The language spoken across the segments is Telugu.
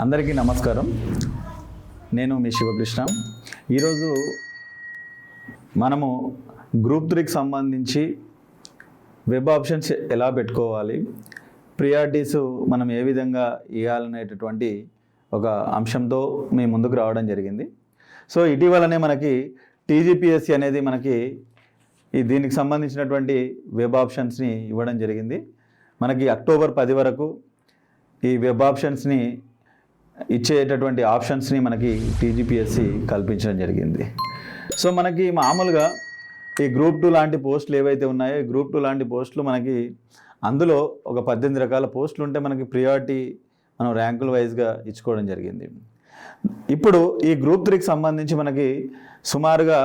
అందరికీ నమస్కారం. నేను మీ శివకృష్ణ. ఈరోజు మనము గ్రూప్ 3కి సంబంధించి వెబ్ ఆప్షన్స్ ఎలా పెట్టుకోవాలి, ప్రియారిటీస్ మనం ఏ విధంగా ఇవ్వాలనేటటువంటి ఒక అంశంతో మీ ముందుకు రావడం జరిగింది. సో ఇటీవలనే మనకి టీజీపీఎస్సీ అనేది మనకి దీనికి సంబంధించినటువంటి వెబ్ ఆప్షన్స్ని ఇవ్వడం జరిగింది. మనకి అక్టోబర్ 10 వరకు ఈ వెబ్ ఆప్షన్స్ని ఇచ్చేటటువంటి ఆప్షన్స్ని మనకి టీజీపీఎస్సీ కల్పించడం జరిగింది. సో మనకి మామూలుగా ఈ గ్రూప్ 2 లాంటి పోస్టులు ఏవైతే ఉన్నాయో, ఈ గ్రూప్ 2 లాంటి పోస్టులు మనకి అందులో ఒక 18 రకాల పోస్టులు ఉంటే మనకి ప్రియారిటీ మనం ర్యాంకుల వైజ్గా ఇచ్చుకోవడం జరిగింది. ఇప్పుడు ఈ గ్రూప్ 3కి సంబంధించి మనకి సుమారుగా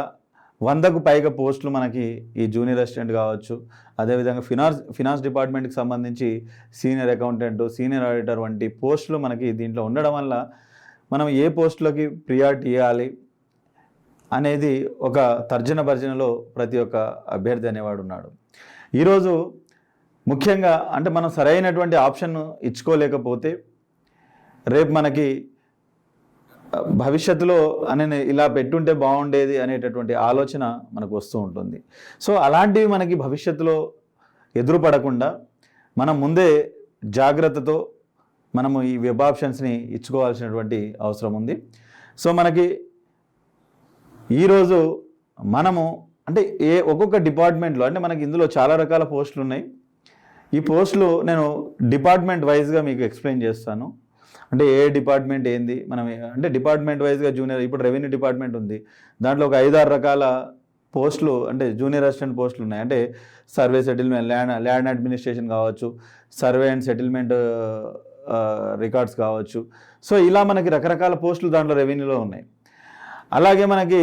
100కు పైగా పోస్టులు మనకి ఈ జూనియర్ అసిస్టెంట్ కావచ్చు, అదేవిధంగా ఫినాన్స్ డిపార్ట్మెంట్కి సంబంధించి సీనియర్ అకౌంటెంట్, సీనియర్ ఆడిటర్ వంటి పోస్టులు మనకి దీంట్లో ఉండడం వల్ల మనం ఏ పోస్టులకి ప్రియారిటీ ఇవ్వాలి అనేది ఒక తర్జన భర్జనలో ప్రతి ఒక్క అభ్యర్థి అనేవాడు ఉన్నాడు. ఈరోజు ముఖ్యంగా అంటే మనం సరైనటువంటి ఆప్షన్ ఇచ్చుకోలేకపోతే రేపు మనకి భవిష్యత్తులో ఇలా పెట్టుంటే బాగుండేది అనేటటువంటి ఆలోచన మనకు వస్తూ ఉంటుంది. సో అలాంటివి మనకి భవిష్యత్తులో ఎదురుపడకుండా మనం ముందే జాగ్రత్తతో మనము ఈ వెబ్ ఆప్షన్స్ని ఇచ్చుకోవాల్సినటువంటి అవసరం ఉంది. సో మనకి ఈరోజు మనము అంటే ఒక్కొక్క డిపార్ట్మెంట్లో అంటే మనకి ఇందులో చాలా రకాల పోస్టులు ఉన్నాయి. ఈ పోస్టులు నేను డిపార్ట్మెంట్ వైజ్గా మీకు ఎక్స్ప్లెయిన్ చేస్తాను. అంటే ఏ డిపార్ట్మెంట్ ఏంది, మనం అంటే డిపార్ట్మెంట్ వైజ్గా జూనియర్, ఇప్పుడు రెవెన్యూ డిపార్ట్మెంట్ ఉంది, దాంట్లో ఒక 5-6 రకాల పోస్టులు అంటే జూనియర్ అసిస్టెంట్ పోస్టులు ఉన్నాయి. అంటే సర్వే సెటిల్మెంట్, ల్యాండ్ అడ్మినిస్ట్రేషన్ కావచ్చు, సర్వే అండ్ సెటిల్మెంట్ రికార్డ్స్ కావచ్చు. సో ఇలా మనకి రకరకాల పోస్టులు దాంట్లో రెవెన్యూలో ఉన్నాయి. అలాగే మనకి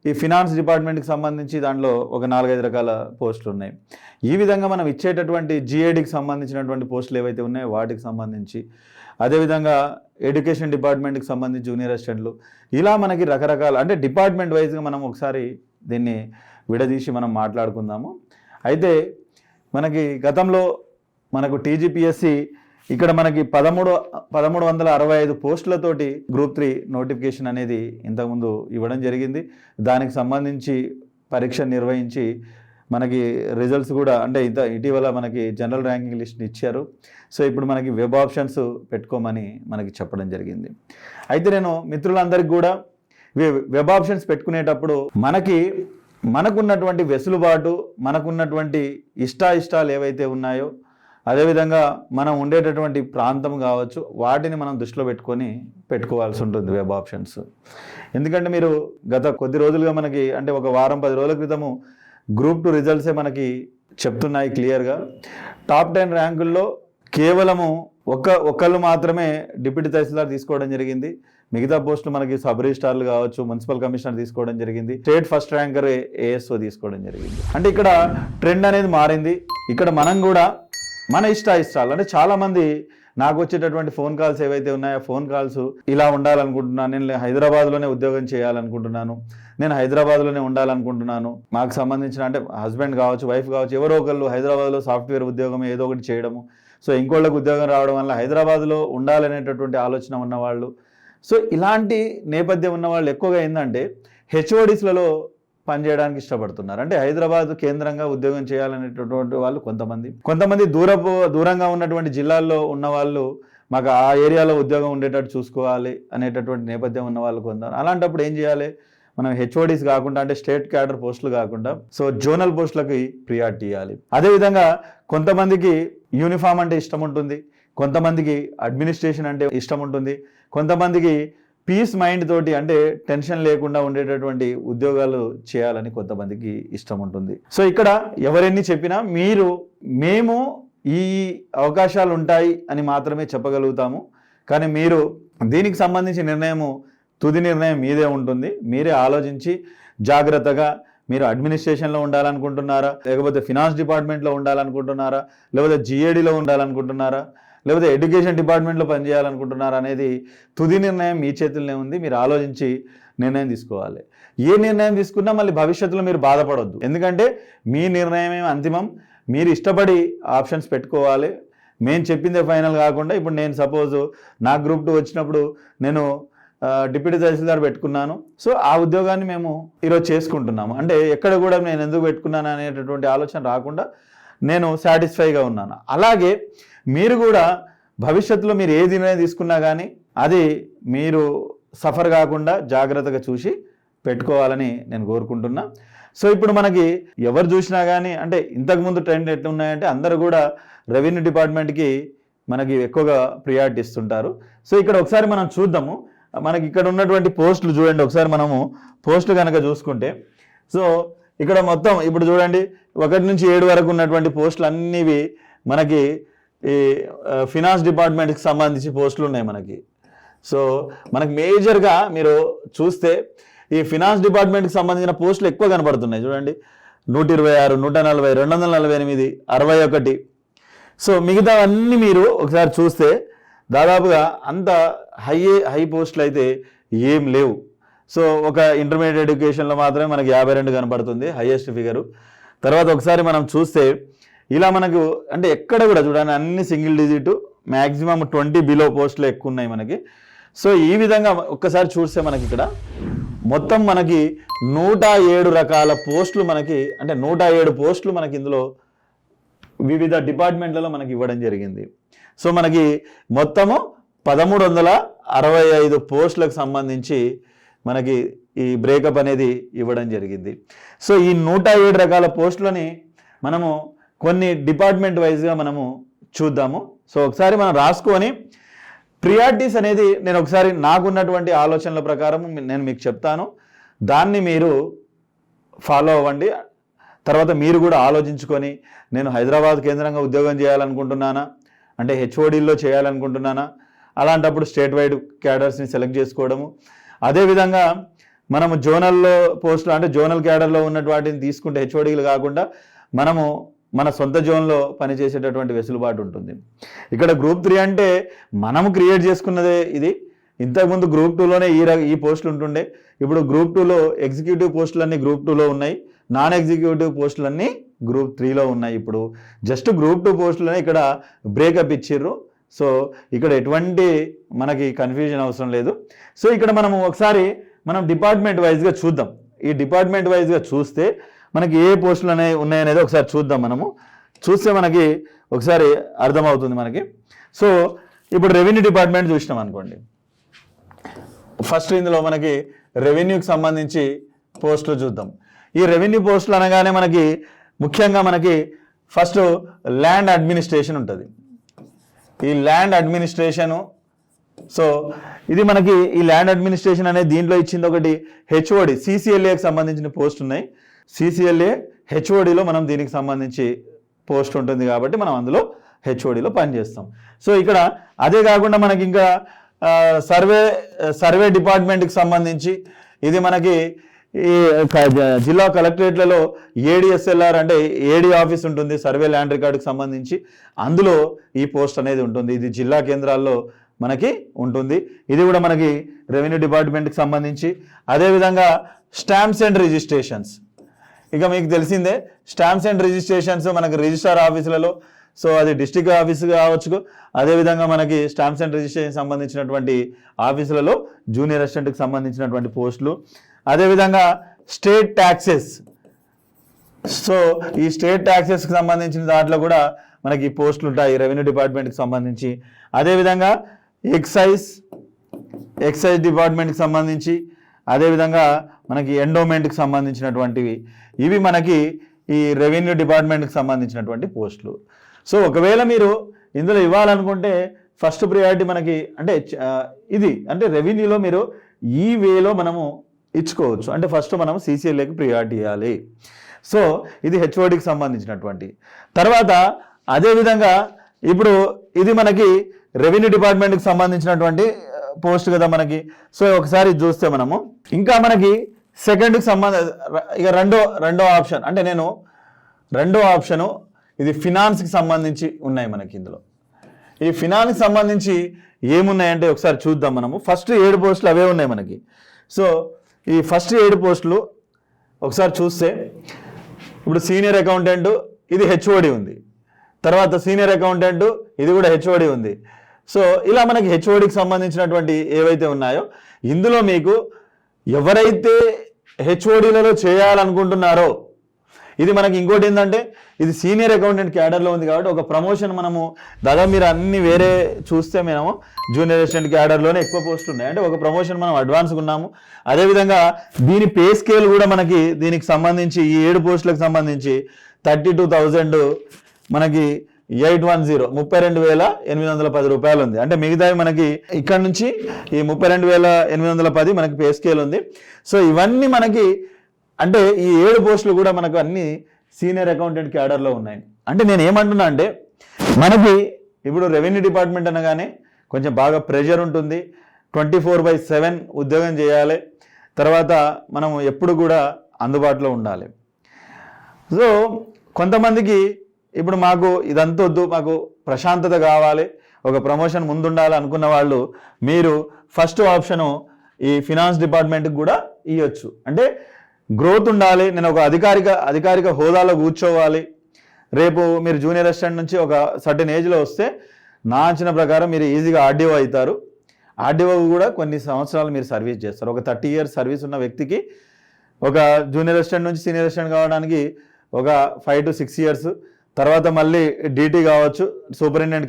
ఈ ఫినాన్స్ డిపార్ట్మెంట్కి సంబంధించి దాంట్లో ఒక 4-5 రకాల పోస్టులు ఉన్నాయి. ఈ విధంగా మనం ఇచ్చేటటువంటి జిఏడికి సంబంధించినటువంటి పోస్టులు ఏవైతే ఉన్నాయో వాటికి సంబంధించి, అదేవిధంగా ఎడ్యుకేషన్ డిపార్ట్మెంట్కి సంబంధించి జూనియర్ అసిస్టెంట్లు, ఇలా మనకి రకరకాల అంటే డిపార్ట్మెంట్ వైజ్గా మనం ఒకసారి దీన్ని విడదీసి మనం మాట్లాడుకుందాము. అయితే మనకి గతంలో మనకు టీజీపీఎస్సీ ఇక్కడ మనకి 1365 పోస్టులతోటి గ్రూప్ 3 నోటిఫికేషన్ అనేది ఇంతకుముందు ఇవ్వడం జరిగింది. దానికి సంబంధించి పరీక్ష నిర్వహించి మనకి రిజల్ట్స్ కూడా అంటే ఇటీవల మనకి జనరల్ ర్యాంకింగ్ లిస్ట్ని ఇచ్చారు. సో ఇప్పుడు మనకి వెబ్ ఆప్షన్స్ పెట్టుకోమని మనకి చెప్పడం జరిగింది. అయితే నేను మిత్రులందరికీ కూడా వెబ్ ఆప్షన్స్ పెట్టుకునేటప్పుడు మనకున్నటువంటి వెసులుబాటు, మనకున్నటువంటి ఇష్టాలు ఏవైతే ఉన్నాయో, అదేవిధంగా మనం ఉండేటటువంటి ప్రాంతం కావచ్చు, వాటిని మనం దృష్టిలో పెట్టుకోవాల్సి ఉంటుంది వెబ్ ఆప్షన్స్. ఎందుకంటే మీరు గత కొద్ది రోజులుగా మనకి అంటే ఒక వారం 10 రోజుల క్రితము గ్రూప్ 2 రిజల్ట్సే మనకి చెప్తున్నాయి క్లియర్గా. టాప్ 10 ర్యాంకుల్లో కేవలము ఒక్కళ్ళు మాత్రమే డిప్యూటీ తహసీల్దార్ తీసుకోవడం జరిగింది. మిగతా పోస్టులు మనకి సబ్ రిజిస్ట్రార్లు కావచ్చు, మున్సిపల్ కమిషనర్ తీసుకోవడం జరిగింది. స్టేట్ ఫస్ట్ ర్యాంకర్ ఏఎస్ఓ తీసుకోవడం జరిగింది. అంటే ఇక్కడ ట్రెండ్ అనేది మారింది. ఇక్కడ మనం కూడా మన ఇష్టాలు అంటే చాలామంది నాకు వచ్చేటటువంటి ఫోన్ కాల్స్ ఏవైతే ఉన్నాయో, ఫోన్ కాల్స్ ఇలా ఉండాలనుకుంటున్నాను, నేను హైదరాబాద్లోనే ఉద్యోగం చేయాలనుకుంటున్నాను, నేను హైదరాబాద్లోనే ఉండాలనుకుంటున్నాను, మాకు సంబంధించిన అంటే హస్బెండ్ కావచ్చు, వైఫ్ కావచ్చు, ఎవరో ఒకళ్ళు హైదరాబాద్లో సాఫ్ట్వేర్ ఉద్యోగం ఏదో ఒకటి చేయడము, సో ఇంకోళ్ళకి ఉద్యోగం రావడం వల్ల హైదరాబాద్లో ఉండాలనేటటువంటి ఆలోచన ఉన్నవాళ్ళు, సో ఇలాంటి నేపథ్యం ఉన్నవాళ్ళు ఎక్కువగా ఏంటంటే హెచ్ఓడిస్లలో పనిచేయడానికి ఇష్టపడుతున్నారు. అంటే హైదరాబాద్ కేంద్రంగా ఉద్యోగం చేయాలనేటటువంటి వాళ్ళు కొంతమంది దూరంగా ఉన్నటువంటి జిల్లాల్లో ఉన్న వాళ్ళు మాకు ఆ ఏరియాలో ఉద్యోగం ఉండేటట్టు చూసుకోవాలి అనేటటువంటి నేపథ్యం ఉన్న వాళ్ళు కొందరు. అలాంటప్పుడు ఏం చేయాలి, మనం హెచ్ఓడిస్ కాకుండా అంటే స్టేట్ క్యాడర్ పోస్టులు కాకుండా సో జోనల్ పోస్టులకి ప్రియారిటీ ఇవ్వాలి. అదేవిధంగా కొంతమందికి యూనిఫామ్ అంటే ఇష్టం ఉంటుంది, కొంతమందికి అడ్మినిస్ట్రేషన్ అంటే ఇష్టం ఉంటుంది, కొంతమందికి పీస్ మైండ్ తోటి అంటే టెన్షన్ లేకుండా ఉండేటటువంటి ఉద్యోగాలు చేయాలని కొంతమందికి ఇష్టం ఉంటుంది. సో ఇక్కడ ఎవరెన్ని చెప్పినా మేము ఈ అవకాశాలు ఉంటాయి అని మాత్రమే చెప్పగలుగుతాము. కానీ మీరు దీనికి సంబంధించి తుది నిర్ణయం మీదే ఉంటుంది. మీరే ఆలోచించి జాగ్రత్తగా మీరు అడ్మినిస్ట్రేషన్లో ఉండాలనుకుంటున్నారా, లేకపోతే ఫినాన్స్ డిపార్ట్మెంట్లో ఉండాలనుకుంటున్నారా, లేకపోతే జిఏడిలో ఉండాలనుకుంటున్నారా, లేకపోతే ఎడ్యుకేషన్ డిపార్ట్మెంట్లో పనిచేయాలనుకుంటున్నారా అనేది తుది నిర్ణయం మీ చేతుల్లోనే ఉంది. మీరు ఆలోచించి నిర్ణయం తీసుకోవాలి. ఏ నిర్ణయం తీసుకున్నా మళ్ళీ భవిష్యత్తులో మీరు బాధపడొద్దు. ఎందుకంటే మీ నిర్ణయమే అంతిమం. మీరు ఇష్టపడి ఆప్షన్స్ పెట్టుకోవాలి. మేము చెప్పిందే ఫైనల్ కాకుండా ఇప్పుడు నేను సపోజ్ నా గ్రూప్ 2 వచ్చినప్పుడు నేను డిప్యూటీ తహసీల్దార్ పెట్టుకున్నాను. సో ఆ ఉద్యోగాన్ని మేము ఈరోజు చేసుకుంటున్నాము. అంటే ఎక్కడ కూడా నేను ఎందుకు పెట్టుకున్నాను అనేటటువంటి ఆలోచన రాకుండా నేను సాటిస్ఫైగా ఉన్నాను. అలాగే మీరు కూడా భవిష్యత్తులో మీరు ఏ నిర్ణయం తీసుకున్నా కానీ అది మీరు సఫర్ కాకుండా జాగ్రత్తగా చూసి పెట్టుకోవాలని నేను కోరుకుంటున్నా. సో ఇప్పుడు మనకి ఎవరు చూసినా కానీ అంటే ఇంతకుముందు ట్రెండ్ ఎట్లున్నాయంటే అందరూ కూడా రెవెన్యూ డిపార్ట్మెంట్కి మనకి ఎక్కువగా ప్రియారిటీ ఇస్తుంటారు. సో ఇక్కడ ఒకసారి మనం చూద్దాము. మనకి ఇక్కడ ఉన్నటువంటి పోస్టులు చూడండి. ఒకసారి మనము పోస్టులు కనుక చూసుకుంటే సో ఇక్కడ మొత్తం ఇప్పుడు చూడండి 1 నుంచి 7 వరకు ఉన్నటువంటి పోస్టులు అన్నివి మనకి ఈ ఫినాన్స్ డిపార్ట్మెంట్కి సంబంధించి పోస్టులు ఉన్నాయి మనకి. సో మనకి మేజర్గా మీరు చూస్తే ఈ ఫినాన్స్ డిపార్ట్మెంట్కి సంబంధించిన పోస్టులు ఎక్కువ కనబడుతున్నాయి. చూడండి 126, 140, 248, 61. సో మిగతావన్నీ మీరు ఒకసారి చూస్తే దాదాపుగా అంత హై పోస్టులు అయితే ఏం లేవు. సో ఒక ఇంటర్మీడియట్ ఎడ్యుకేషన్లో మాత్రమే మనకి 52 కనబడుతుంది హైయెస్ట్ ఫిగరు. తర్వాత ఒకసారి మనం చూస్తే ఇలా మనకు అంటే ఎక్కడ కూడా చూడండి అన్ని సింగిల్ డిజిట్, మ్యాక్సిమం 20 బిలో పోస్టులు ఎక్కువ ఉన్నాయి మనకి. సో ఈ విధంగా ఒక్కసారి చూస్తే మనకి ఇక్కడ మొత్తం మనకి 107 రకాల పోస్టులు మనకి అంటే 107 పోస్టులు మనకి ఇందులో వివిధ డిపార్ట్మెంట్లలో మనకి ఇవ్వడం జరిగింది. సో మనకి మొత్తము 1365 పోస్టులకు సంబంధించి మనకి ఈ బ్రేకప్ అనేది ఇవ్వడం జరిగింది. సో ఈ 107 రకాల పోస్టులని మనము కొన్ని డిపార్ట్మెంట్ వైజ్గా మనము చూద్దాము. సో ఒకసారి మనం రాసుకొని ప్రియారిటీస్ అనేది నేను ఒకసారి నాకున్నటువంటి ఆలోచనల ప్రకారం నేను మీకు చెప్తాను, దాన్ని మీరు ఫాలో అవ్వండి. తర్వాత మీరు కూడా ఆలోచించుకొని నేను హైదరాబాద్ కేంద్రంగా ఉద్యోగం చేయాలనుకుంటున్నానా అంటే హెచ్ఓడీల్లో చేయాలనుకుంటున్నానా, అలాంటప్పుడు స్టేట్ వైడ్ క్యాడర్స్ని సెలెక్ట్ చేసుకోవడము. అదేవిధంగా మనము జోనల్లో పోస్టులు అంటే జోనల్ క్యాడర్లో ఉన్నటువంటి వాటిని తీసుకుంటే హెచ్ఓడీలు కాకుండా మనము మన సొంత జోన్లో పనిచేసేటటువంటి వెసులుబాటు ఉంటుంది. ఇక్కడ గ్రూప్ 3 అంటే మనము క్రియేట్ చేసుకున్నదే ఇది. ఇంతకుముందు గ్రూప్ 2లోనే ఈ పోస్టులు ఉంటుండే. ఇప్పుడు గ్రూప్ 2లో ఎగ్జిక్యూటివ్ పోస్టులన్నీ గ్రూప్ 2లో ఉన్నాయి, నాన్ ఎగ్జిక్యూటివ్ పోస్టులన్నీ గ్రూప్ 3లో ఉన్నాయి. ఇప్పుడు జస్ట్ గ్రూప్ 2 పోస్టులనే ఇక్కడ బ్రేకప్ ఇచ్చిర్రు. సో ఇక్కడ ఎటువంటి మనకి కన్ఫ్యూజన్ అవసరం లేదు. సో ఇక్కడ మనము ఒకసారి మనం డిపార్ట్మెంట్ వైజ్గా చూద్దాం. ఈ డిపార్ట్మెంట్ వైజ్గా చూస్తే మనకి ఏ పోస్టులు ఉన్నాయనేది ఒకసారి చూద్దాం. మనము చూస్తే మనకి ఒకసారి అర్థమవుతుంది మనకి. సో ఇప్పుడు రెవెన్యూ డిపార్ట్మెంట్ చూసినాం అనుకోండి. ఫస్ట్ ఇందులో మనకి రెవెన్యూకి సంబంధించి పోస్టులు చూద్దాం. ఈ రెవెన్యూ పోస్టులు అనగానే మనకి ముఖ్యంగా మనకి ఫస్ట్ ల్యాండ్ అడ్మినిస్ట్రేషన్ ఉంటుంది. ఈ ల్యాండ్ అడ్మినిస్ట్రేషను సో ఇది మనకి ఈ ల్యాండ్ అడ్మినిస్ట్రేషన్ అనేది దీంట్లో ఇచ్చింది ఒకటి హెచ్ఓడి సిసిఎల్ఏకి సంబంధించిన పోస్ట్ ఉన్నాయి. సిసిఎల్ఏ హెచ్ఓడిలో మనం దీనికి సంబంధించి పోస్ట్ ఉంటుంది కాబట్టి మనం అందులో హెచ్ఓడిలో పనిచేస్తాం. సో ఇక్కడ అదే కాకుండా మనకి ఇంకా సర్వే డిపార్ట్మెంట్కి సంబంధించి ఇది మనకి ఈ జిల్లా కలెక్టరేట్లలో ఏడిఎస్ఎల్ఆర్ అంటే ఏడి ఆఫీస్ ఉంటుంది సర్వే ల్యాండ్ రికార్డుకి సంబంధించి, అందులో ఈ పోస్ట్ అనేది ఉంటుంది. ఇది జిల్లా కేంద్రాల్లో మనకి ఉంటుంది. ఇది కూడా మనకి రెవెన్యూ డిపార్ట్మెంట్కి సంబంధించి. అదేవిధంగా స్టాంప్స్ అండ్ రిజిస్ట్రేషన్స్, ఇక మీకు తెలిసిందే స్టాంప్స్ అండ్ రిజిస్ట్రేషన్స్ మనకి రిజిస్ట్రార్ ఆఫీసులలో, సో అది డిస్ట్రిక్ట్ ఆఫీసు కావచ్చు, అదేవిధంగా మనకి స్టాంప్స్ అండ్ రిజిస్ట్రేషన్ సంబంధించినటువంటి ఆఫీసులలో జూనియర్ అసిస్టెంట్కి సంబంధించినటువంటి పోస్టులు. అదేవిధంగా స్టేట్ ట్యాక్సెస్, సో ఈ స్టేట్ ట్యాక్సెస్కి సంబంధించిన దాంట్లో కూడా మనకి పోస్టులు ఉంటాయి రెవెన్యూ డిపార్ట్మెంట్కి సంబంధించి. అదేవిధంగా ఎక్సైజ్ డిపార్ట్మెంట్కి సంబంధించి, అదేవిధంగా మనకి ఎండోమెంట్కి సంబంధించినటువంటివి, ఇవి మనకి ఈ రెవెన్యూ డిపార్ట్మెంట్కి సంబంధించినటువంటి పోస్టులు. సో ఒకవేళ మీరు ఇందులో ఇవ్వాలనుకుంటే ఫస్ట్ ప్రియారిటీ మనకి అంటే ఇది అంటే రెవెన్యూలో మీరు ఈ వేలో మనము ఇచ్చుకోవచ్చు. అంటే ఫస్ట్ మనం సిసిఎల్ఏకి ప్రియారిటీ ఇవ్వాలి. సో ఇది హెచ్ఓడికి సంబంధించినటువంటి. తర్వాత అదేవిధంగా ఇప్పుడు ఇది మనకి రెవెన్యూ డిపార్ట్మెంట్కి సంబంధించినటువంటి పోస్ట్ కదా మనకి. సో ఒకసారి చూస్తే మనము ఇంకా మనకి సెకండ్కి ఇక రెండో ఆప్షన్ అంటే నేను రెండో ఆప్షను ఇది ఫినాన్స్కి సంబంధించి ఉన్నాయి మనకి. ఇందులో ఈ ఫినాన్స్కి సంబంధించి ఏమున్నాయంటే ఒకసారి చూద్దాం మనము. ఫస్ట్ 7 పోస్టులు అవే ఉన్నాయి మనకి. సో ఈ ఫస్ట్ 7 పోస్టులు ఒకసారి చూస్తే ఇప్పుడు సీనియర్ అకౌంటెంట్ ఇది హెచ్ఓడి ఉంది. తర్వాత సీనియర్ అకౌంటెంట్, ఇది కూడా హెచ్ఓడి ఉంది. సో ఇలా మనకి హెచ్ఓడికి సంబంధించినటువంటి ఏవైతే ఉన్నాయో ఇందులో మీకు ఎవరైతే హెచ్ఓడిలలో చేయాలనుకుంటున్నారో, ఇది మనకి ఇంకోటి ఏంటంటే ఇది సీనియర్ అకౌంటెంట్ క్యాడర్లో ఉంది కాబట్టి ఒక ప్రమోషన్ మనము దాదాపు మీరు అన్ని వేరే చూస్తే మేము జూనియర్ అసిస్టెంట్ క్యాడర్లోనే ఎక్కువ పోస్టులు ఉన్నాయి. అంటే ఒక ప్రమోషన్ మనం అడ్వాన్స్గా ఉన్నాము. అదేవిధంగా దీని పే స్కేల్ కూడా మనకి దీనికి సంబంధించి ఈ 7 పోస్టులకు సంబంధించి 32,000 మనకి 810 32,810 రూపాయలు ఉంది. అంటే మిగతావి మనకి ఇక్కడ నుంచి ఈ 32,810 మనకి పే స్కేల్ ఉంది. సో ఇవన్నీ మనకి అంటే ఈ 7 పోస్టులు కూడా మనకు అన్ని సీనియర్ అకౌంటెంట్ క్యాడర్లో ఉన్నాయి. అంటే నేను ఏమంటున్నా అంటే మనకి ఇప్పుడు రెవెన్యూ డిపార్ట్మెంట్ అనగానే కొంచెం బాగా ప్రెషర్ ఉంటుంది. 24/7 ఉద్యోగం చేయాలి. తర్వాత మనం ఎప్పుడు కూడా అందుబాటులో ఉండాలి. సో కొంతమందికి ఇప్పుడు మాకు ఇదంతా వద్దు, మాకు ప్రశాంతత కావాలి, ఒక ప్రమోషన్ ముందుండాలి అనుకున్న వాళ్ళు మీరు ఫస్ట్ ఆప్షను ఈ ఫినాన్స్ డిపార్ట్మెంట్కి కూడా ఇవ్వచ్చు. అంటే గ్రోత్ ఉండాలి, నేను ఒక అధికారిక హోదాలో కూర్చోవాలి. రేపు మీరు జూనియర్ అసిస్టెంట్ నుంచి ఒక సర్టెన్ ఏజ్లో వస్తే నా అంచనా ప్రకారం మీరు ఈజీగా ఆర్డీఓ అవుతారు. ఆర్డీఓ కూడా కొన్ని సంవత్సరాలు మీరు సర్వీస్ చేస్తారు. ఒక 30 years సర్వీస్ ఉన్న వ్యక్తికి ఒక జూనియర్ అసిస్టెంట్ నుంచి సీనియర్ అసిస్టెంట్ కావడానికి ఒక 5 to 6 years, తర్వాత మళ్ళీ డీటీ కావచ్చు, సూపరింటెండెంట్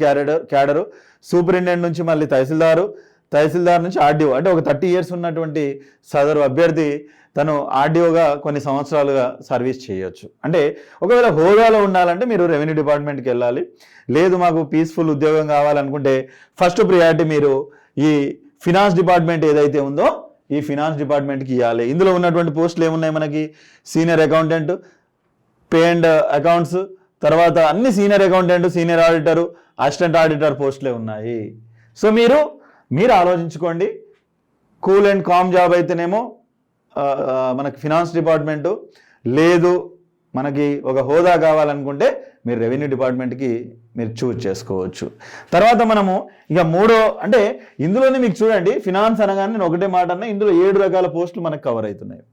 క్యాడరు, సూపరింటెండెంట్ నుంచి మళ్ళీ తహసీల్దార్ నుంచి ఆర్డీఓ. అంటే ఒక 30 years ఉన్నటువంటి సదరు అభ్యర్థి తను ఆర్డీఓగా కొన్ని సంవత్సరాలుగా సర్వీస్ చేయొచ్చు. అంటే ఒకవేళ హోదాలో ఉండాలంటే మీరు రెవెన్యూ డిపార్ట్మెంట్కి వెళ్ళాలి. లేదు మాకు పీస్ఫుల్ ఉద్యోగం కావాలనుకుంటే ఫస్ట్ ప్రియారిటీ మీరు ఈ ఫినాన్స్ డిపార్ట్మెంట్ ఏదైతే ఉందో ఈ ఫినాన్స్ డిపార్ట్మెంట్కి ఇవ్వాలి. ఇందులో ఉన్నటువంటి పోస్టులు ఏమున్నాయి మనకి senior accountant, pay and accounts, తర్వాత అన్ని senior accountant, senior auditor, assistant auditor పోస్టులే ఉన్నాయి. సో మీరు ఆలోచించుకోండి. కూల్ అండ్ కామ్ జాబ్ అయితేనేమో మనకి ఫినాన్స్ డిపార్ట్మెంటు, లేదు మనకి ఒక హోదా కావాలనుకుంటే మీరు రెవెన్యూ డిపార్ట్మెంట్కి మీరు చూజ్ చేసుకోవచ్చు. తర్వాత మనము ఇక అంటే ఇందులోనే మీకు చూడండి ఫినాన్స్ అనగానే నేను ఒకటే మాట అన్నా, ఇందులో 7 రకాల పోస్టులు మనకు కవర్ అవుతున్నాయి.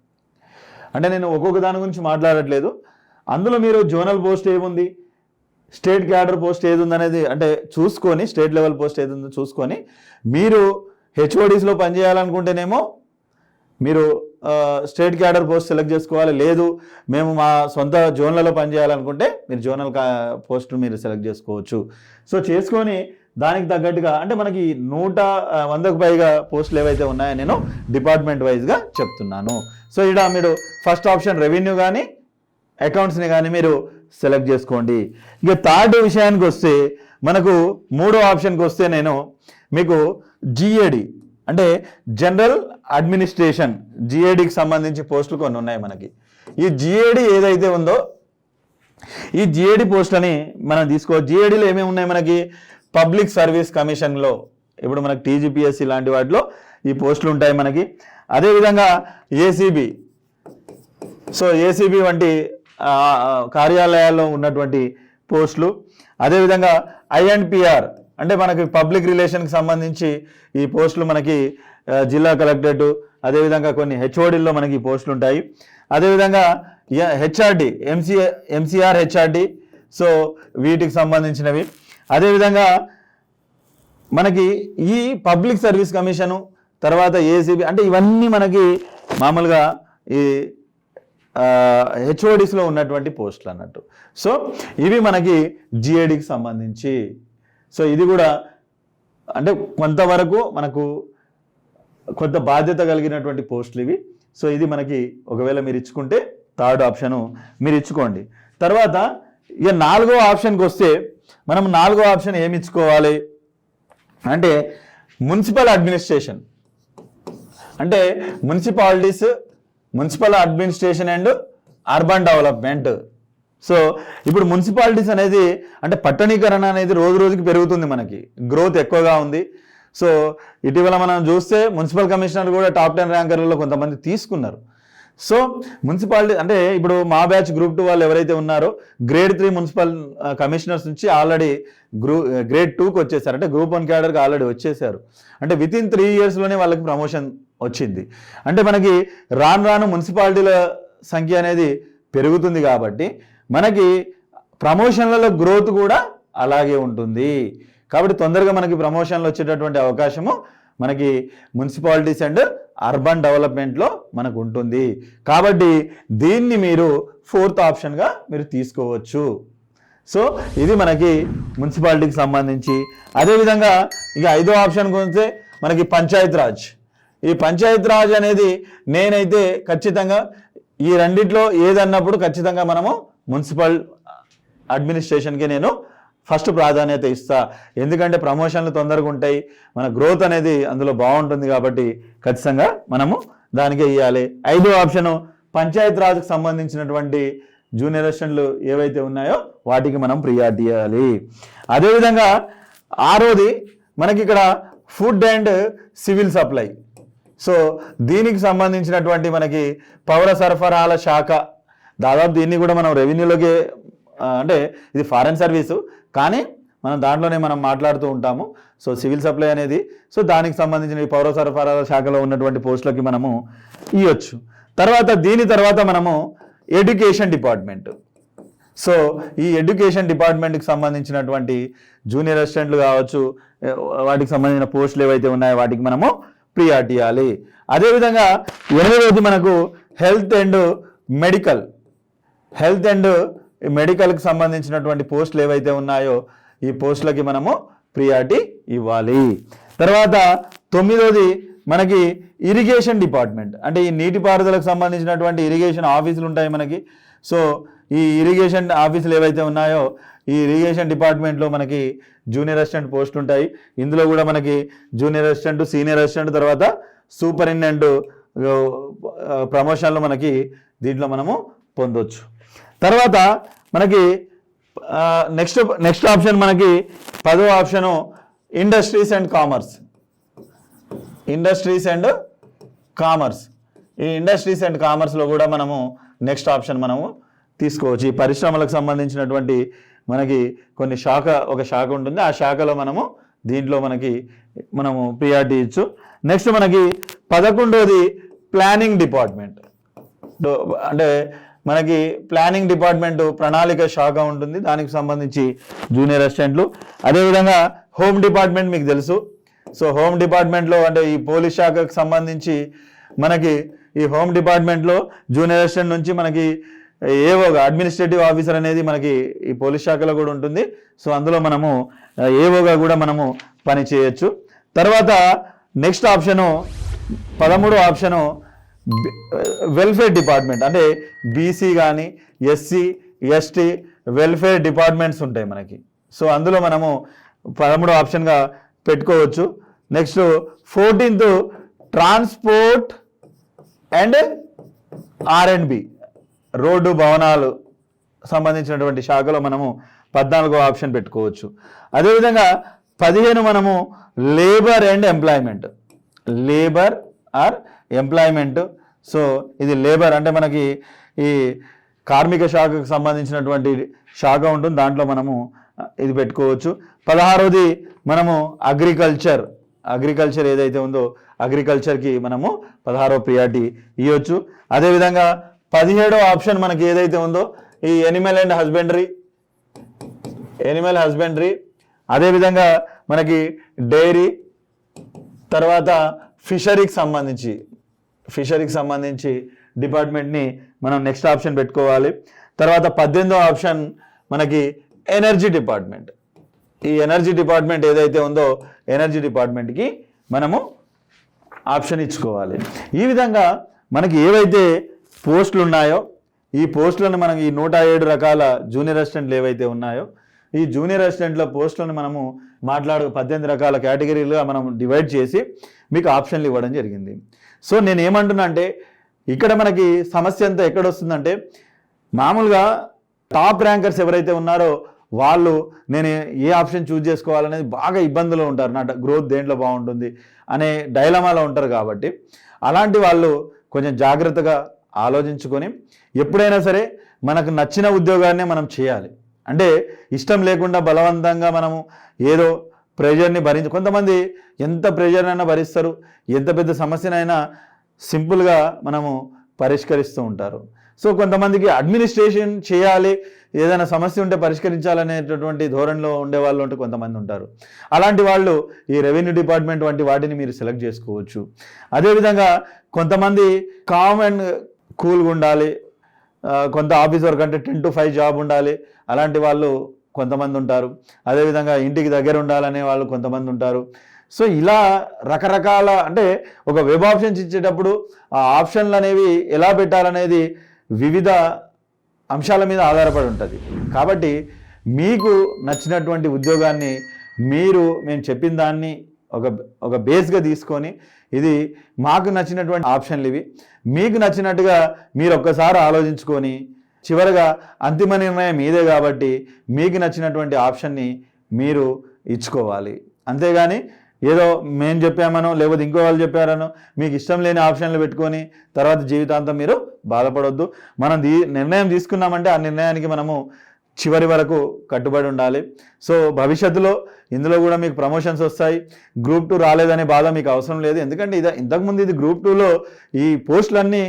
అంటే నేను ఒక్కొక్క దాని గురించి మాట్లాడట్లేదు. అందులో మీరు జోనల్ పోస్ట్ ఏముంది, స్టేట్ క్యాడర్ పోస్ట్ ఏది ఉందనేది అంటే చూసుకొని, స్టేట్ లెవెల్ పోస్ట్ ఏది ఉందో చూసుకొని మీరు హెచ్ఓడీస్లో పనిచేయాలనుకుంటేనేమో మీరు స్టేట్ క్యాడర్ పోస్ట్ సెలెక్ట్ చేసుకోవాలి. లేదు మేము మా సొంత జోన్లలో పనిచేయాలనుకుంటే మీరు జోనల్ పోస్ట్ మీరు సెలెక్ట్ చేసుకోవచ్చు. సో చేసుకొని దానికి తగ్గట్టుగా అంటే మనకి 100కు పైగా పోస్టులు ఏవైతే ఉన్నాయో నేను డిపార్ట్మెంట్ వైజ్గా చెప్తున్నాను. సో ఇక్కడ మీరు ఫస్ట్ ఆప్షన్ రెవెన్యూ కానీ అకౌంట్స్ని కానీ మీరు సెలెక్ట్ చేసుకోండి. ఇక థర్డ్ విషయానికి వస్తే మనకు 3వ ఆప్షన్కి వస్తే నేను మీకు జిఏడి అంటే జనరల్ అడ్మినిస్ట్రేషన్, జిఏడికి సంబంధించి పోస్టులు కొన్ని ఉన్నాయి మనకి. ఈ జిఏడి ఏదైతే ఉందో ఈ జిఏడి పోస్టులని మనం తీసుకోవచ్చు. జిఏడిలో ఏమేమి ఉన్నాయి మనకి, పబ్లిక్ సర్వీస్ కమిషన్లో ఇప్పుడు మనకి టీజీపీఎస్సీ లాంటి వాటిలో ఈ పోస్టులు ఉంటాయి మనకి. అదేవిధంగా ఏసీబీ, సో ఏసీబీ వంటి కార్యాలయాల్లో ఉన్నటువంటి పోస్టులు. అదేవిధంగా ఐఎన్పిఆర్ అంటే మనకి పబ్లిక్ రిలేషన్కి సంబంధించి ఈ పోస్టులు మనకి జిల్లా కలెక్టరేట్, అదేవిధంగా కొన్ని హెచ్ఓడీల్లో మనకి ఈ పోస్టులు ఉంటాయి. అదేవిధంగా హెచ్ఆర్డి, ఎంసీఆర్ హెచ్ఆర్డి, సో వీటికి సంబంధించినవి. అదేవిధంగా మనకి ఈ పబ్లిక్ సర్వీస్ కమిషను, తర్వాత ఏసీబీ అంటే ఇవన్నీ మనకి మామూలుగా ఈ హెచ్ఓడీస్లో ఉన్నటువంటి పోస్టులు అన్నట్టు. సో ఇవి మనకి జిఏడికి సంబంధించి. సో ఇది కూడా అంటే కొంతవరకు మనకు కొంత బాధ్యత కలిగినటువంటి పోస్టులు ఇవి. సో ఇది మనకి ఒకవేళ మీరు ఇచ్చుకుంటే థర్డ్ ఆప్షను మీరు ఇచ్చుకోండి. తర్వాత ఇక 4వ ఆప్షన్కి వస్తే మనం 4వ ఆప్షన్ ఏమి ఇచ్చుకోవాలి అంటే మున్సిపల్ అడ్మినిస్ట్రేషన్, అంటే municipalities, municipal administration and urban development. So ఇప్పుడు మున్సిపాలిటీస్ అనేది అంటే పట్టణీకరణ అనేది రోజు రోజుకి పెరుగుతుంది, మనకి గ్రోత్ ఎక్కువగా ఉంది. సో ఇటీవల మనం చూస్తే మున్సిపల్ కమిషనర్ కూడా టాప్ 10 ర్యాంకర్లలో కొంతమంది తీసుకున్నారు. సో మున్సిపాలిటీ అంటే ఇప్పుడు మా బ్యాచ్ గ్రూప్ 2 వాళ్ళు ఎవరైతే ఉన్నారో గ్రేడ్ 3 మున్సిపల్ కమిషనర్స్ నుంచి ఆల్రెడీ గ్రేడ్ 2కి వచ్చేసారు. అంటే గ్రూప్ 1 క్యాడర్కి ఆల్రెడీ వచ్చేసారు. అంటే వితిన్ 3 yearsలోనే వాళ్ళకి ప్రమోషన్ వచ్చింది. అంటే మనకి రాను మున్సిపాలిటీల సంఖ్య అనేది పెరుగుతుంది కాబట్టి మనకి ప్రమోషన్లలో గ్రోత్ కూడా అలాగే ఉంటుంది. కాబట్టి తొందరగా మనకి ప్రమోషన్లు వచ్చేటటువంటి అవకాశము మనకి మున్సిపాలిటీస్ అండ్ అర్బన్ డెవలప్మెంట్లో మనకు ఉంటుంది. కాబట్టి దీన్ని మీరు 4th ఆప్షన్గా మీరు తీసుకోవచ్చు. సో ఇది మనకి మున్సిపాలిటీకి సంబంధించి. అదేవిధంగా ఇక 5వ ఆప్షన్ గురించి మనకి పంచాయత్ రాజ్. ఈ పంచాయత్ రాజ్ అనేది నేనైతే ఖచ్చితంగా ఈ రెండిట్లో ఏదన్నప్పుడు ఖచ్చితంగా మనము మున్సిపల్ అడ్మినిస్ట్రేషన్కి నేను ఫస్ట్ ప్రాధాన్యత ఇస్తా. ఎందుకంటే ప్రమోషన్లు తొందరగా ఉంటాయి, మన గ్రోత్ అనేది అందులో బాగుంటుంది. కాబట్టి ఖచ్చితంగా మనము దానికే ఇవ్వాలి. 5వ ఆప్షను పంచాయత్ రాజ్కి సంబంధించినటువంటి జూనియర్ అసిస్టెంట్లు ఏవైతే ఉన్నాయో వాటికి మనం ప్రియారిటీ ఇవ్వాలి. అదేవిధంగా 6వది మనకి ఇక్కడ food and civil supply. So దీనికి సంబంధించినటువంటి మనకి పౌర సరఫరాల శాఖ, దాదాపు దీన్ని కూడా మనం రెవెన్యూలోకి, అంటే ఇది ఫారెన్ సర్వీసు కానీ మనం దాంట్లోనే మనం మాట్లాడుతూ ఉంటాము. సో సివిల్ సప్లై అనేది, సో దానికి సంబంధించిన పౌర సరఫరాల శాఖలో ఉన్నటువంటి పోస్టులకి మనము ఇవ్వచ్చు. దీని తర్వాత మనము ఎడ్యుకేషన్ డిపార్ట్మెంట్. సో ఈ ఎడ్యుకేషన్ డిపార్ట్మెంట్కి సంబంధించినటువంటి జూనియర్ అసిస్టెంట్లు కావచ్చు, వాటికి సంబంధించిన పోస్టులు ఏవైతే ఉన్నాయో వాటికి మనము ప్రియారిటీ ఇవ్వాలి. అదేవిధంగా 8వది మనకు హెల్త్ అండ్ మెడికల్కి సంబంధించినటువంటి పోస్టులు ఏవైతే ఉన్నాయో ఈ పోస్టులకి మనము ప్రియారిటీ ఇవ్వాలి. తర్వాత 9వది మనకి ఇరిగేషన్ డిపార్ట్మెంట్. అంటే ఈ నీటిపారుదలకు సంబంధించినటువంటి ఇరిగేషన్ ఆఫీసులు ఉంటాయి మనకి. సో ఈ ఇరిగేషన్ ఆఫీసులు ఏవైతే ఉన్నాయో ఈ ఇరిగేషన్ డిపార్ట్మెంట్లో మనకి జూనియర్ అసిస్టెంట్ పోస్టులు ఉంటాయి. ఇందులో కూడా మనకి జూనియర్ అసిస్టెంట్, సీనియర్ అసిస్టెంట్, తర్వాత సూపరింటెండెంట్ ప్రమోషన్లు మనకి దీంట్లో మనము పొందొచ్చు. తర్వాత మనకి నెక్స్ట్ ఆప్షన్ మనకి 10వ ఆప్షను ఇండస్ట్రీస్ అండ్ కామర్స్. ఈ ఇండస్ట్రీస్ అండ్ కామర్స్లో కూడా మనము నెక్స్ట్ ఆప్షన్ మనము తీసుకోవచ్చు. ఈ పరిశ్రమలకు సంబంధించినటువంటి మనకి ఒక శాఖ ఉంటుంది. ఆ శాఖలో దీంట్లో మనము ప్రియారిటీ ఇచ్చు. నెక్స్ట్ మనకి 11వది ప్లానింగ్ డిపార్ట్మెంట్. అంటే మనకి ప్లానింగ్ డిపార్ట్మెంట్ ప్రణాళిక శాఖ ఉంటుంది, దానికి సంబంధించి జూనియర్ అసిస్టెంట్లు. అదేవిధంగా హోమ్ డిపార్ట్మెంట్ మీకు తెలుసు. సో హోమ్ డిపార్ట్మెంట్లో అంటే ఈ పోలీస్ శాఖకు సంబంధించి మనకి ఈ హోమ్ డిపార్ట్మెంట్లో జూనియర్ అసిస్టెంట్ నుంచి మనకి ఏవోగా అడ్మినిస్ట్రేటివ్ ఆఫీసర్ అనేది మనకి ఈ పోలీస్ శాఖలో కూడా ఉంటుంది. సో అందులో మనము ఏవోగా కూడా మనము పని చేయొచ్చు. తర్వాత నెక్స్ట్ ఆప్షను 13వ ఆప్షను వెల్ఫేర్ డిపార్ట్మెంట్. అంటే బీసీ కానీ ఎస్సీ ఎస్టీ వెల్ఫేర్ డిపార్ట్మెంట్స్ ఉంటాయి మనకి. సో అందులో మనము 13వ ఆప్షన్గా పెట్టుకోవచ్చు. Next 14th transport and R&B road భవనాలు సంబంధించినటువంటి శాఖలో మనము 14వ ఆప్షన్ పెట్టుకోవచ్చు. అదేవిధంగా 15 మనము లేబర్ ఆర్ ఎంప్లాయ్మెంట్. సో ఇది లేబర్ అంటే మనకి ఈ కార్మిక శాఖకు సంబంధించినటువంటి శాఖ ఉంటుంది, దాంట్లో మనము ఇది పెట్టుకోవచ్చు. 16వది మనము అగ్రికల్చర్ ఏదైతే ఉందో అగ్రికల్చర్కి మనము 16వ ప్రియారిటీ ఇవ్వచ్చు. అదేవిధంగా 17వ ఆప్షన్ మనకి ఏదైతే ఉందో ఈ ఎనిమల్ హస్బెండరీ, అదేవిధంగా మనకి డైరీ, తర్వాత ఫిషరీకి సంబంధించి డిపార్ట్మెంట్ని మనం నెక్స్ట్ ఆప్షన్ పెట్టుకోవాలి. తర్వాత 18వ ఆప్షన్ మనకి ఎనర్జీ డిపార్ట్మెంట్. ఈ ఎనర్జీ డిపార్ట్మెంట్ ఏదైతే ఉందో ఎనర్జీ డిపార్ట్మెంట్కి మనము ఆప్షన్ ఇచ్చుకోవాలి. ఈ విధంగా మనకి ఏవైతే పోస్టులు ఉన్నాయో ఈ పోస్టులను మనం ఈ 107 రకాల జూనియర్ అసిస్టెంట్లు ఏవైతే ఉన్నాయో ఈ జూనియర్ అసిస్టెంట్ల పోస్టులను మనము 18 రకాల కేటగిరీలుగా మనం డివైడ్ చేసి మీకు ఆప్షన్లు ఇవ్వడం జరిగింది. సో నేను ఏమంటున్నా అంటే ఇక్కడ మనకి సమస్య అంతా ఎక్కడొస్తుందంటే మామూలుగా టాప్ ర్యాంకర్స్ ఎవరైతే ఉన్నారో వాళ్ళు నేను ఏ ఆప్షన్ చూజ్ చేసుకోవాలనేది బాగా ఇబ్బందులు ఉంటారు. నా గ్రోత్ దేంట్లో బాగుంటుంది అనే డైలమాలో ఉంటారు. కాబట్టి అలాంటి వాళ్ళు కొంచెం జాగ్రత్తగా ఆలోచించుకొని ఎప్పుడైనా సరే మనకు నచ్చిన ఉద్యోగాన్ని మనం చేయాలి. అంటే ఇష్టం లేకుండా బలవంతంగా మనము ఏదో ప్రెషర్ని కొంతమంది ఎంత ప్రెషర్నైనా భరిస్తారు, ఎంత పెద్ద సమస్యనైనా సింపుల్గా మనము పరిష్కరిస్తూ ఉంటారు. సో కొంతమందికి అడ్మినిస్ట్రేషన్ చేయాలి, ఏదైనా సమస్య ఉంటే పరిష్కరించాలనేటటువంటి ధోరణిలో ఉండే వాళ్ళు ఉంటే కొంతమంది ఉంటారు. అలాంటి వాళ్ళు ఈ రెవెన్యూ డిపార్ట్మెంట్ వంటి వాటిని మీరు సెలెక్ట్ చేసుకోవచ్చు. అదేవిధంగా కొంతమంది కామ్ అండ్ కూల్గా ఉండాలి, కొంత ఆఫీస్ వర్క్ అంటే 10 to 5 జాబ్ ఉండాలి, అలాంటి వాళ్ళు కొంతమంది ఉంటారు. అదేవిధంగా ఇంటికి దగ్గర ఉండాలనే వాళ్ళు కొంతమంది ఉంటారు. సో ఇలా రకరకాల, అంటే ఒక వెబ్ ఆప్షన్స్ ఇచ్చేటప్పుడు ఆ ఆప్షన్లు అనేవి ఎలా పెట్టాలనేది వివిధ అంశాల మీద ఆధారపడి ఉంటుంది. కాబట్టి మీకు నచ్చినటువంటి ఉద్యోగాన్ని మేము చెప్పిన దాన్ని ఒక బేస్గా తీసుకొని, ఇది మాకు నచ్చినటువంటి ఆప్షన్లు ఇవి, మీకు నచ్చినట్టుగా మీరు ఒక్కసారి ఆలోచించుకొని చివరిగా అంతిమ నిర్ణయం మీదే కాబట్టి మీకు నచ్చినటువంటి ఆప్షన్ని మీరు ఇచ్చుకోవాలి. అంతేగాని ఏదో మేము చెప్పామనో లేకపోతే ఇంకో వాళ్ళు చెప్పారనో మీకు ఇష్టం లేని ఆప్షన్లు పెట్టుకొని తర్వాత జీవితాంతం మీరు బాధపడొద్దు. మనం నిర్ణయం తీసుకున్నామంటే ఆ నిర్ణయానికి మనము చివరి వరకు కట్టుబడి ఉండాలి. సో భవిష్యత్తులో ఇందులో కూడా మీకు ప్రమోషన్స్ వస్తాయి. గ్రూప్ 2 రాలేదనే బాధ మీకు అవసరం లేదు. ఎందుకంటే ఇంతకుముందు ఇది గ్రూప్ 2లో ఈ పోస్టులన్నీ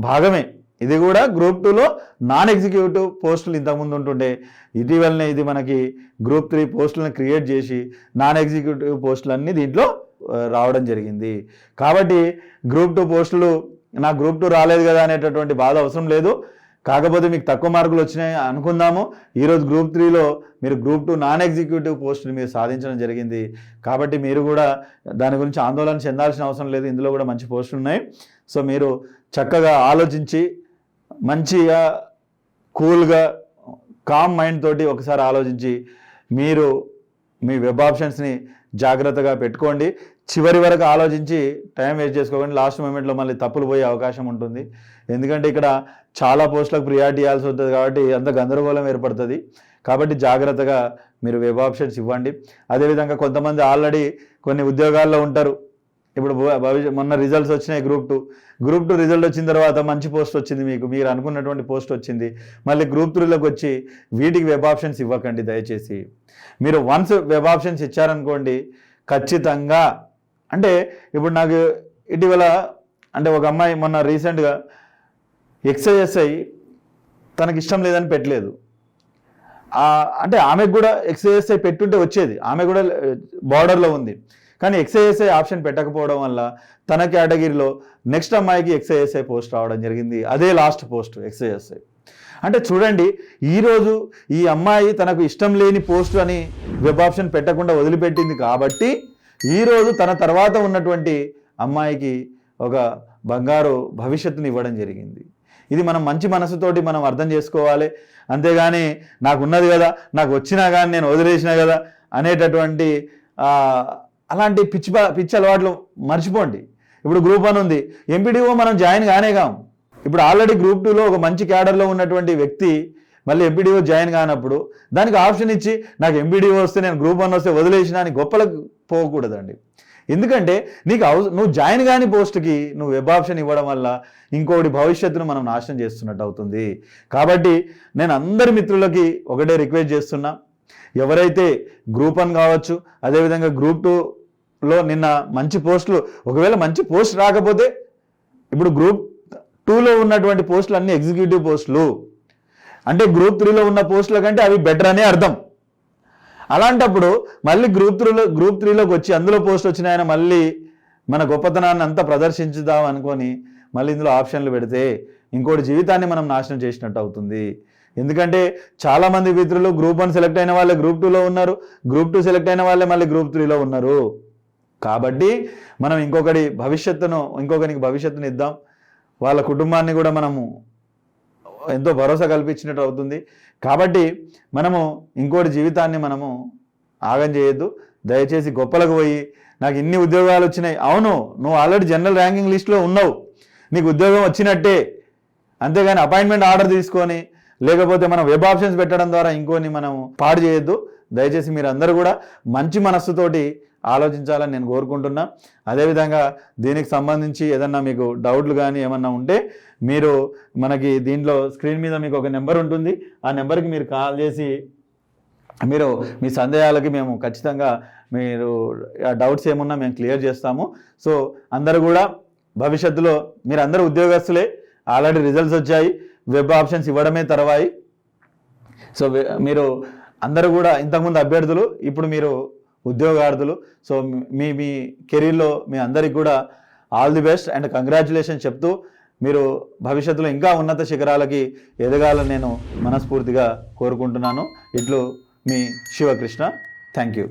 భాగమే. ఇది కూడా గ్రూప్ 2లో నాన్ ఎగ్జిక్యూటివ్ పోస్టులు ఇంతకుముందు ఉంటుండే. ఇటీవలనే ఇది మనకి గ్రూప్ 3 పోస్టులను క్రియేట్ చేసి నాన్ ఎగ్జిక్యూటివ్ పోస్టులన్నీ దీంట్లో రావడం జరిగింది. కాబట్టి గ్రూప్ 2 పోస్టులు నాకు గ్రూప్ 2 రాలేదు కదా అనేటటువంటి బాధ అవసరం లేదు. కాకపోతే మీకు తక్కువ మార్కులు వచ్చినాయి అనుకుందాము, ఈరోజు గ్రూప్ 3లో మీరు గ్రూప్ 2 నాన్ ఎగ్జిక్యూటివ్ పోస్టులు మీరు సాధించడం జరిగింది. కాబట్టి మీరు కూడా దాని గురించి ఆందోళన చెందాల్సిన అవసరం లేదు. ఇందులో కూడా మంచి పోస్టులు ఉన్నాయి. సో మీరు చక్కగా ఆలోచించి మంచిగా కూల్గా కామ్ మైండ్ తోటి ఒకసారి ఆలోచించి మీరు మీ వెబ్ ఆప్షన్స్ని జాగ్రత్తగా పెట్టుకోండి. చివరి వరకు ఆలోచించి టైం వేస్ట్ చేసుకోకండి. లాస్ట్ మూమెంట్లో మళ్ళీ తప్పులు పోయే అవకాశం ఉంటుంది. ఎందుకంటే ఇక్కడ చాలా పోస్టులకు ప్రియారిటీ ఇవ్వాల్సి ఉంటుంది కాబట్టి అంత గందరగోళం ఏర్పడుతుంది. కాబట్టి జాగ్రత్తగా మీరు వెబ్ ఆప్షన్స్ ఇవ్వండి. అదేవిధంగా కొంతమంది ఆల్రెడీ కొన్ని ఉద్యోగాల్లో ఉంటారు. ఇప్పుడు మొన్న రిజల్ట్స్ వచ్చినాయి గ్రూప్ టూ రిజల్ట్ వచ్చిన తర్వాత మంచి పోస్ట్ వచ్చింది, మీరు అనుకున్నటువంటి పోస్ట్ వచ్చింది. మళ్ళీ గ్రూప్ 3లోకి వచ్చి వీటికి వెబ్ ఆప్షన్స్ ఇవ్వకండి దయచేసి. మీరు వన్స్ వెబ్ ఆప్షన్స్ ఇచ్చారనుకోండి ఖచ్చితంగా, అంటే ఇప్పుడు నాకు ఇటీవల అంటే ఒక అమ్మాయి మొన్న రీసెంట్గా ఎక్స్ఐఎస్ఐ తనకి ఇష్టం లేదని పెట్టలేదు. అంటే ఆమెకు కూడా ఎక్స్ఐఎస్ఐ పెట్టుంటే వచ్చేది, ఆమె కూడా బార్డర్లో ఉంది. కానీ ఎక్స్ఐఎస్ఐ ఆప్షన్ పెట్టకపోవడం వల్ల తన కేటగిరీలో నెక్స్ట్ అమ్మాయికి ఎక్స్ఐఎస్ఐ పోస్ట్ రావడం జరిగింది. అదే లాస్ట్ పోస్ట్ ఎక్స్ఐఎస్ఐ. అంటే చూడండి, ఈరోజు ఈ అమ్మాయి తనకు ఇష్టం లేని పోస్ట్ అని వెబ్ ఆప్షన్ పెట్టకుండా వదిలిపెట్టింది కాబట్టి ఈరోజు తన తర్వాత ఉన్నటువంటి అమ్మాయికి ఒక బంగారు భవిష్యత్తుని ఇవ్వడం జరిగింది. ఇది మనం మంచి మనసుతోటి మనం అర్థం చేసుకోవాలి. అంతేగాని నాకు ఉన్నది కదా, నాకు వచ్చినా కానీ నేను వదిలేసినా కదా అనేటటువంటి అలాంటి పిచ్చి అలవాట్లు మర్చిపోండి. ఇప్పుడు గ్రూప్ 1 ఉంది, ఎంపీడీఓ మనం జాయిన్ కానేగాం. ఇప్పుడు ఆల్రెడీ గ్రూప్ 2లో ఒక మంచి క్యాడర్లో ఉన్నటువంటి వ్యక్తి మళ్ళీ ఎంపీడీఓ జాయిన్ కానప్పుడు దానికి ఆప్షన్ ఇచ్చి నాకు ఎంపీడీఓ వస్తే నేను గ్రూప్ 1 వస్తే వదిలేసినా అని గొప్పలకు పోకూడదండి. ఎందుకంటే నువ్వు జాయిన్ కాని పోస్ట్కి నువ్వు వెబ్ ఆప్షన్ ఇవ్వడం వల్ల ఇంకోటి భవిష్యత్తును మనం నాశనం చేస్తున్నట్టు అవుతుంది. కాబట్టి నేను అందరి మిత్రులకి ఒకటే రిక్వెస్ట్ చేస్తున్నా, ఎవరైతే గ్రూప్ 1 కావచ్చు, అదేవిధంగా గ్రూప్ 2లో నిన్న మంచి పోస్టులు, ఒకవేళ మంచి పోస్ట్ రాకపోతే ఇప్పుడు గ్రూప్ 2లో ఉన్నటువంటి పోస్టులు అన్ని ఎగ్జిక్యూటివ్ పోస్టులు, అంటే గ్రూప్ 3లో ఉన్న పోస్టుల కంటే అవి బెటర్ అనే అర్థం. అలాంటప్పుడు మళ్ళీ గ్రూప్ 3లోకి వచ్చి అందులో పోస్ట్ వచ్చినాయని మళ్ళీ మన గొప్పతనాన్ని అంతా ప్రదర్శించుదాం అనుకొని మళ్ళీ ఇందులో ఆప్షన్లు పెడితే ఇంకోటి జీవితాన్ని మనం నాశనం చేసినట్టు అవుతుంది. ఎందుకంటే చాలామంది మిత్రులు గ్రూప్ 1 సెలెక్ట్ అయిన వాళ్ళే గ్రూప్ 2లో ఉన్నారు, గ్రూప్ 2 సెలెక్ట్ అయిన వాళ్ళే మళ్ళీ గ్రూప్ 3లో ఉన్నారు. కాబట్టి మనం ఇంకొకరికి భవిష్యత్తుని ఇద్దాం, వాళ్ళ కుటుంబాన్ని కూడా మనము ఎంతో భరోసా కల్పించినట్టు అవుతుంది. కాబట్టి మనము ఇంకోటి జీవితాన్ని మనము ఆగం చేయొద్దు. దయచేసి గొప్పలకు పోయి నాకు ఇన్ని ఉద్యోగాలు వచ్చినాయి, అవును నువ్వు ఆల్రెడీ జనరల్ ర్యాంకింగ్ లిస్ట్లో ఉన్నావు, నీకు ఉద్యోగం వచ్చినట్టే, అంతేగాని అపాయింట్మెంట్ ఆర్డర్ తీసుకొని లేకపోతే మనం వెబ్ ఆప్షన్స్ పెట్టడం ద్వారా ఇంకోని మనం పాడు చేయొద్దు. దయచేసి మీరు అందరూ కూడా మంచి మనస్సుతోటి ఆలోచించాలని నేను కోరుకుంటున్నా. అదేవిధంగా దీనికి సంబంధించి ఏదన్నా మీకు డౌట్లు కానీ ఏమన్నా ఉంటే మీరు మనకి దీంట్లో స్క్రీన్ మీద మీకు ఒక నెంబర్ ఉంటుంది, ఆ నెంబర్కి మీరు కాల్ చేసి మీరు మీ సందేహాలకి మేము ఖచ్చితంగా మీరు డౌట్స్ ఏమున్నా మేము క్లియర్ చేస్తాము. సో అందరూ కూడా భవిష్యత్తులో మీరు అందరూ ఉద్యోగస్తులే, ఆల్రెడీ రిజల్ట్స్ వచ్చాయి, వెబ్ ఆప్షన్స్ ఇవ్వడమే తర్వాయి. సో మీరు అందరూ కూడా ఇంతకుముందు అభ్యర్థులు, ఇప్పుడు మీరు ఉద్యోగార్థులు. సో మీ మీ కెరీర్లో మీ అందరికి కూడా all the best and congratulation చెప్తూ మీరు భవిష్యత్తులో ఇంకా ఉన్నత శిఖరాలకి ఎదగాలని నేను మనస్ఫూర్తిగా కోరుకుంటున్నాను. ఇట్లు మీ శివకృష్ణ. Thank you.